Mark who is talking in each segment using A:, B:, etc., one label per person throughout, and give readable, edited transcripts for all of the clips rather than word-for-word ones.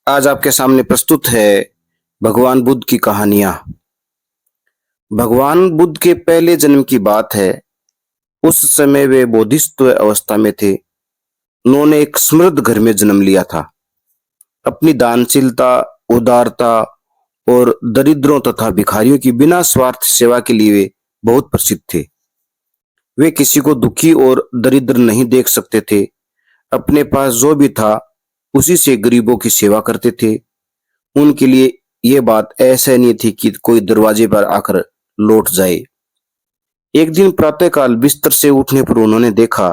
A: आज आपके सामने प्रस्तुत है भगवान बुद्ध की कहानियां। भगवान बुद्ध के पहले जन्म की बात है। उस समय वे बोधिसत्व अवस्था में थे। उन्होंने एक समृद्ध घर में जन्म लिया था। अपनी दानशीलता, उदारता और दरिद्रों तथा भिखारियों की बिना स्वार्थ सेवा के लिए वे बहुत प्रसिद्ध थे। वे किसी को दुखी और दरिद्र नहीं देख सकते थे। अपने पास जो भी था उसी से गरीबों की सेवा करते थे। उनके लिए यह बात असहनीय थी कि कोई दरवाजे पर आकर लौट जाए। एक दिन प्रातःकाल बिस्तर से उठने पर उन्होंने देखा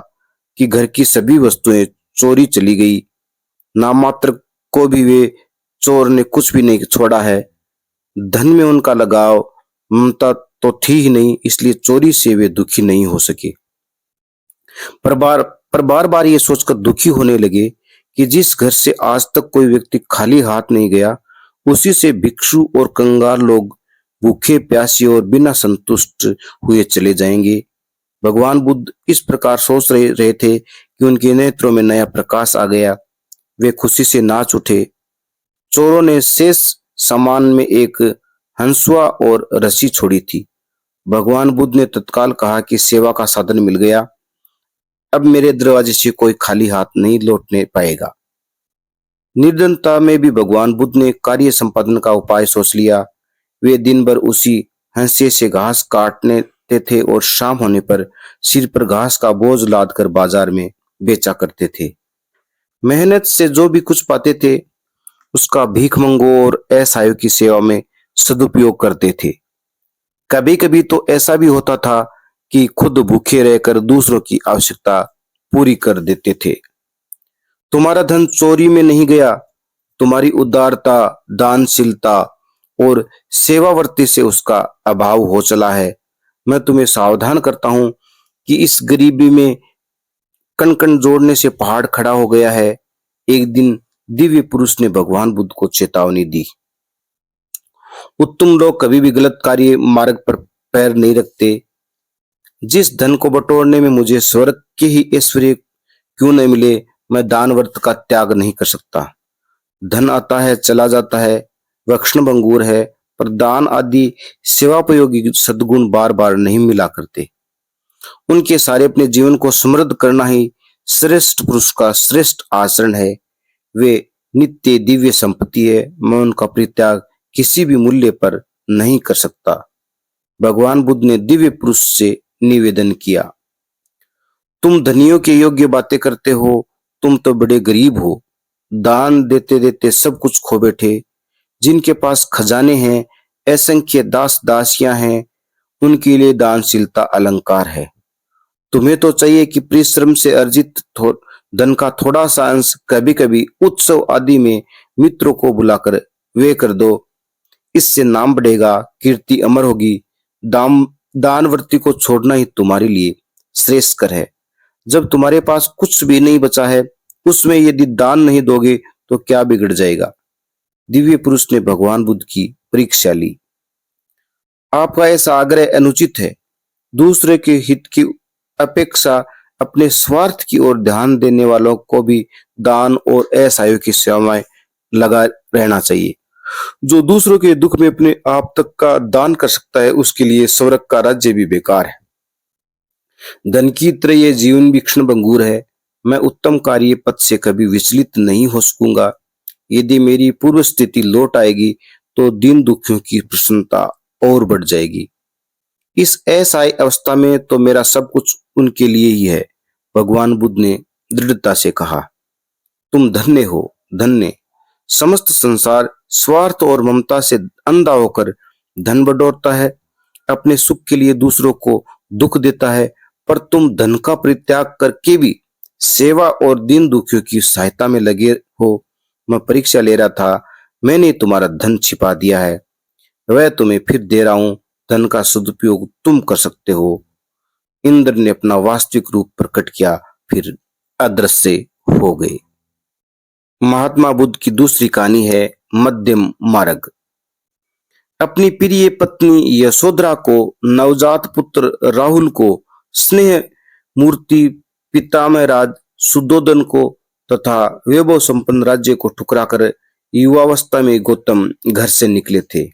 A: कि घर की सभी वस्तुएं चोरी चली गई। नाम मात्र को भी वे चोर ने कुछ भी नहीं छोड़ा है। धन में उनका लगाव, ममता तो थी ही नहीं, इसलिए चोरी से वे दुखी नहीं हो सके। पर बार बार ये सोचकर दुखी होने लगे कि जिस घर से आज तक कोई व्यक्ति खाली हाथ नहीं गया, उसी से भिक्षु और कंगाल लोग भूखे प्यासे और बिना संतुष्ट हुए चले जाएंगे। भगवान बुद्ध इस प्रकार सोच रहे थे कि उनके नेत्रों में नया प्रकाश आ गया। वे खुशी से नाच उठे। चोरों ने शेष सामान में एक हंसुआ और रस्सी छोड़ी थी। भगवान बुद्ध ने तत्काल कहा कि सेवा का साधन मिल गया। अब मेरे दरवाजे से कोई खाली हाथ नहीं लौटने पाएगा। निर्धनता में भी भगवान बुद्ध ने कार्य संपादन का उपाय सोच लिया। वे दिन भर उसी हंसे से घास काटते थे और शाम होने पर सिर पर घास का बोझ लादकर बाजार में बेचा करते थे। मेहनत से जो भी कुछ पाते थे उसका भीखमंगों और असहायों की सेवा में सदुपयोग करते थे। कभी कभी तो ऐसा भी होता था कि खुद भूखे रहकर दूसरों की आवश्यकता पूरी कर देते थे। तुम्हारा धन चोरी में नहीं गया। तुम्हारी उदारता, दानशीलता और सेवावर्ती से उसका अभाव हो चला है। मैं तुम्हें सावधान करता हूं कि इस गरीबी में कण कण जोड़ने से पहाड़ खड़ा हो गया है। एक दिन दिव्य पुरुष ने भगवान बुद्ध को चेतावनी दी। उत्तम लोग कभी भी गलत कार्य मार्ग पर पैर नहीं रखते। जिस धन को बटोरने में मुझे स्वर्ग के ही ऐश्वर्य क्यों न मिले, मैं दान व्रत का त्याग नहीं कर सकता। धन आता है चला जाता है, वह क्षणभंगुर है, पर दान आदि सेवापयोगी सद्गुण बार बार नहीं मिला करते। उनके सारे अपने जीवन को समृद्ध करना ही श्रेष्ठ पुरुष का श्रेष्ठ आचरण है। वे नित्य दिव्य संपत्ति है। मैं उनका परित्याग किसी भी मूल्य पर नहीं कर सकता। भगवान बुद्ध ने दिव्य पुरुष से निवेदन किया, तुम धनियों के योग्य बातें करते हो, तुम तो बड़े गरीब हो। दान देते देते सब कुछ खो बैठे। जिनके पास खजाने हैं, असंख्य दास दासियां हैं, उनके लिए दानशीलता अलंकार है। तुम्हें तो चाहिए कि परिश्रम से अर्जित धन का थोड़ा सा अंश कभी कभी उत्सव आदि में मित्रों को बुलाकर वे कर दो। इससे नाम बढ़ेगा, कीर्ति अमर होगी। दानवर्ती को छोड़ना ही तुम्हारे लिए श्रेष्ठ कर है। जब तुम्हारे पास कुछ भी नहीं बचा है, उसमें यदि दान नहीं दोगे तो क्या बिगड़ जाएगा। दिव्य पुरुष ने भगवान बुद्ध की परीक्षा ली। आपका ऐसा आग्रह अनुचित है। दूसरे के हित की अपेक्षा अपने स्वार्थ की ओर ध्यान देने वालों को भी दान और असहायों की सेवा में लगा रहना चाहिए। जो दूसरों के दुख में अपने आप तक का दान कर सकता है, उसके लिए स्वर्ग का राज्य भी बेकार है। धन की तरह यह जीवन भी क्षणभंगुर है। मैं उत्तम कार्य पथ से कभी विचलित नहीं हो सकूंगा। यदि मेरी पूर्व स्थिति लौट आएगी तो दीन दुखियों की प्रसन्नता और बढ़ जाएगी। इस असहाय अवस्था में तो मेरा सब कुछ उनके लिए ही है। भगवान बुद्ध ने दृढ़ता से कहा, तुम धन्य हो, धन्य। समस्त संसार स्वार्थ और ममता से अंधा होकर धन बटोरता है, अपने सुख के लिए दूसरों को दुख देता है, पर तुम धन का परित्याग करके भी सेवा और दीन दुखियों की सहायता में लगे हो। मैं परीक्षा ले रहा था, मैंने तुम्हारा धन छिपा दिया है, वह तुम्हें फिर दे रहा हूं। धन का सदुपयोग तुम कर सकते हो। इंद्र ने अपना वास्तविक रूप प्रकट किया, फिर अदृश्य हो गए। महात्मा बुद्ध की दूसरी कहानी है मध्यम मार्ग। अपनी प्रिय पत्नी यशोधरा को, नवजात पुत्र राहुल को, स्नेह मूर्ति पितामह राज सुद्धोधन को तथा वैभव संपन्न राज्य को ठुकराकर युवावस्था में गौतम घर से निकले थे।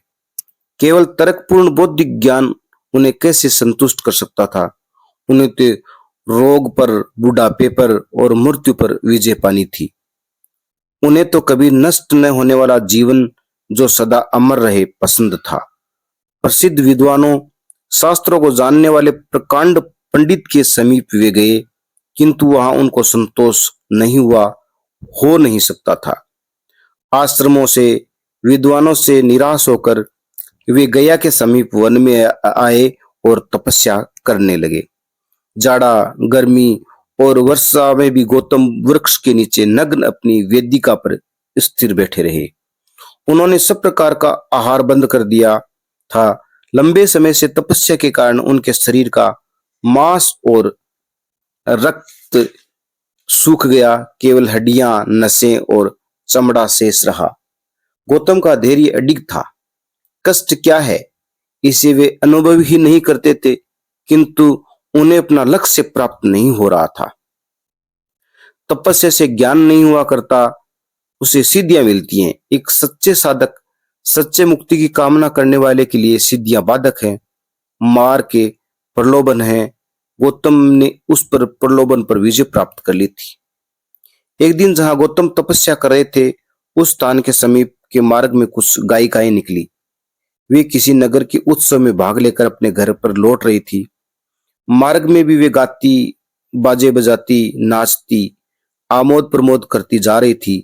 A: केवल तर्कपूर्ण बौद्धिक ज्ञान उन्हें कैसे संतुष्ट कर सकता था। उन्हें तो रोग पर, बुढ़ापे पर और मृत्यु पर विजय पानी थी। उन्हें तो कभी नष्ट न होने वाला जीवन जो सदा अमर रहे पसंद था। प्रसिद्ध विद्वानों, शास्त्रों को जानने वाले प्रकांड पंडित के समीप वे गए, किंतु वहां उनको संतोष नहीं हुआ, हो नहीं सकता था। आश्रमों से, विद्वानों से निराश होकर वे गया के समीप वन में आए और तपस्या करने लगे। जाड़ा, गर्मी और वर्षा में भी गौतम वृक्ष के नीचे नग्न अपनी वेदिका पर स्थिर बैठे रहे। उन्होंने सब प्रकार का आहार बंद कर दिया था। लंबे समय से तपस्या के कारण उनके शरीर का मांस और रक्त सूख गया, केवल हड्डियां, नसें और चमड़ा शेष रहा। गौतम का धैर्य अडिग था। कष्ट क्या है, इसे वे अनुभव ही नहीं करते थे, किंतु उन्हें अपना लक्ष्य प्राप्त नहीं हो रहा था। तपस्या से ज्ञान नहीं हुआ करता, उसे सिद्धियां मिलती हैं। एक सच्चे साधक, सच्चे मुक्ति की कामना करने वाले के लिए सिद्धियां बाधक हैं, मार के प्रलोभन है। गौतम ने उस पर प्रलोभन पर विजय प्राप्त कर ली थी। एक दिन जहां गौतम तपस्या कर रहे थे, उस स्थान के समीप के मार्ग में कुछ गायिकाएं निकली। वे किसी नगर के उत्सव में भाग लेकर अपने घर पर लौट रही थी। मार्ग में भी वे गाती, बाजे बजाती, नाचती, आमोद प्रमोद करती जा रही थी।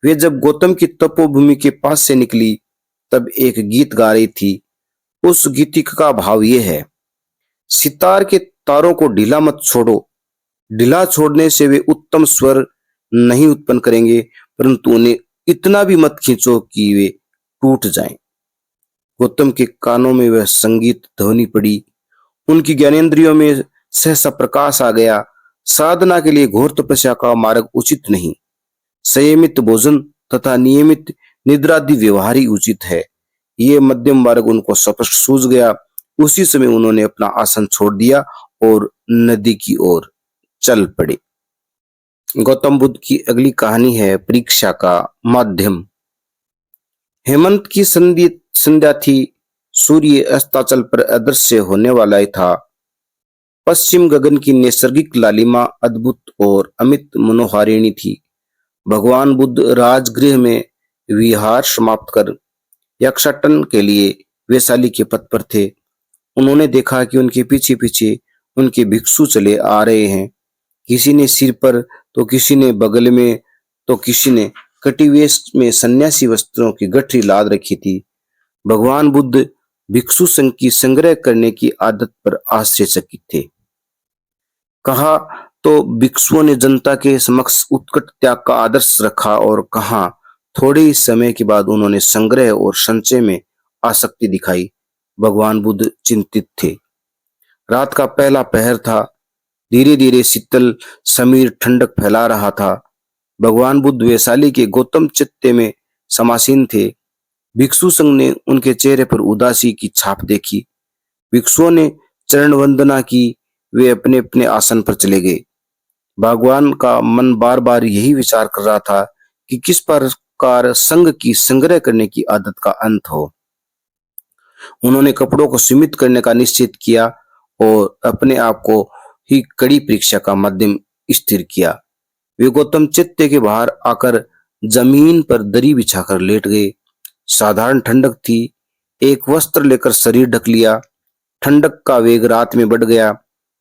A: वे जब गौतम की तपोभूमि के पास से निकली, तब एक गीत गा रही थी। उस गीतिका का भाव ये है: सितार के तारों को ढीला मत छोड़ो। ढीला छोड़ने से वे उत्तम स्वर नहीं उत्पन्न करेंगे, परंतु उन्हें इतना भी मत खींचो कि वे टूट जाएं। गौतम के कानों में वह संगीत ध्वनि पड़ी। उनकी ज्ञानेंद्रियों में सहसा प्रकाश आ गया। साधना के लिए घोर तपस्या का मार्ग उचित नहीं, संयमित भोजन तथा नियमित निद्रादि व्यवहार ही उचित है। ये मध्यम मार्ग उनको स्पष्ट सूझ गया। उसी समय उन्होंने अपना आसन छोड़ दिया और नदी की ओर चल पड़े। गौतम बुद्ध की अगली कहानी है परीक्षा का माध्यम। हेमंत की संध्या थी। सूर्य अस्ताचल पर अदृश्य होने वाला ही था। पश्चिम गगन की नैसर्गिक लालिमा अद्भुत और अमित मनोहारिणी थी। भगवान बुद्ध राजगृह में विहार समाप्त कर यक्षाटन के लिए वैशाली के पथ पर थे। उन्होंने देखा कि उनके पीछे पीछे उनके भिक्षु चले आ रहे हैं। किसी ने सिर पर, तो किसी ने बगल में, तो किसी ने कटिवेश में सन्यासी वस्त्रों की गठरी लाद रखी थी। भगवान बुद्ध भिक्षु संघ की संग्रह करने की आदत पर आश्चर्यचकित थे। कहा तो भिक्षुओं ने जनता के समक्ष उत्कट त्याग का आदर्श रखा, और कहा थोड़े ही समय के बाद उन्होंने संग्रह और संचय में आसक्ति दिखाई। भगवान बुद्ध चिंतित थे। रात का पहला पहर था। धीरे धीरे शीतल समीर ठंडक फैला रहा था। भगवान बुद्ध वैशाली के गौतम चित्ते में समासीन थे। भिक्षु संघ ने उनके चेहरे पर उदासी की छाप देखी। भिक्षुओं ने चरण वंदना की। वे अपने अपने आसन पर चले गए। भगवान का मन बार बार यही विचार कर रहा था कि किस प्रकार संघ की संग्रह करने की आदत का अंत हो। उन्होंने कपड़ों को सीमित करने का निश्चित किया और अपने आप को ही कड़ी परीक्षा का माध्यम स्थिर किया। वे गौतम चित्ते के बाहर आकर जमीन पर दरी बिछाकर लेट गए। साधारण ठंडक थी। एक वस्त्र लेकर शरीर ढक लिया। ठंडक का वेग रात में बढ़ गया।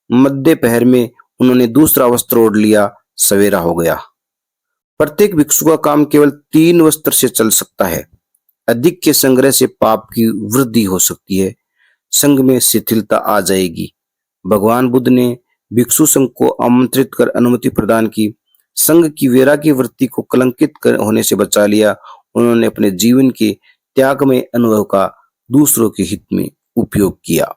A: मध्य पहर में उन्होंने दूसरा वस्त्र ओढ़ लिया। सवेरा हो गया। प्रत्येक भिक्षु का काम केवल 3 वस्त्र से चल सकता है। अधिक के संग्रह से पाप की वृद्धि हो सकती है। संघ में शिथिलता आ जाएगी। भगवान बुद्ध ने भिक्षु संघ को आमंत्रित कर अनुमति प्रदान की। संघ की वैराग्य वृत्ति को कलंकित होने से बचा लिया। उन्होंने अपने जीवन के त्यागमय अनुभव का दूसरों के हित में उपयोग किया।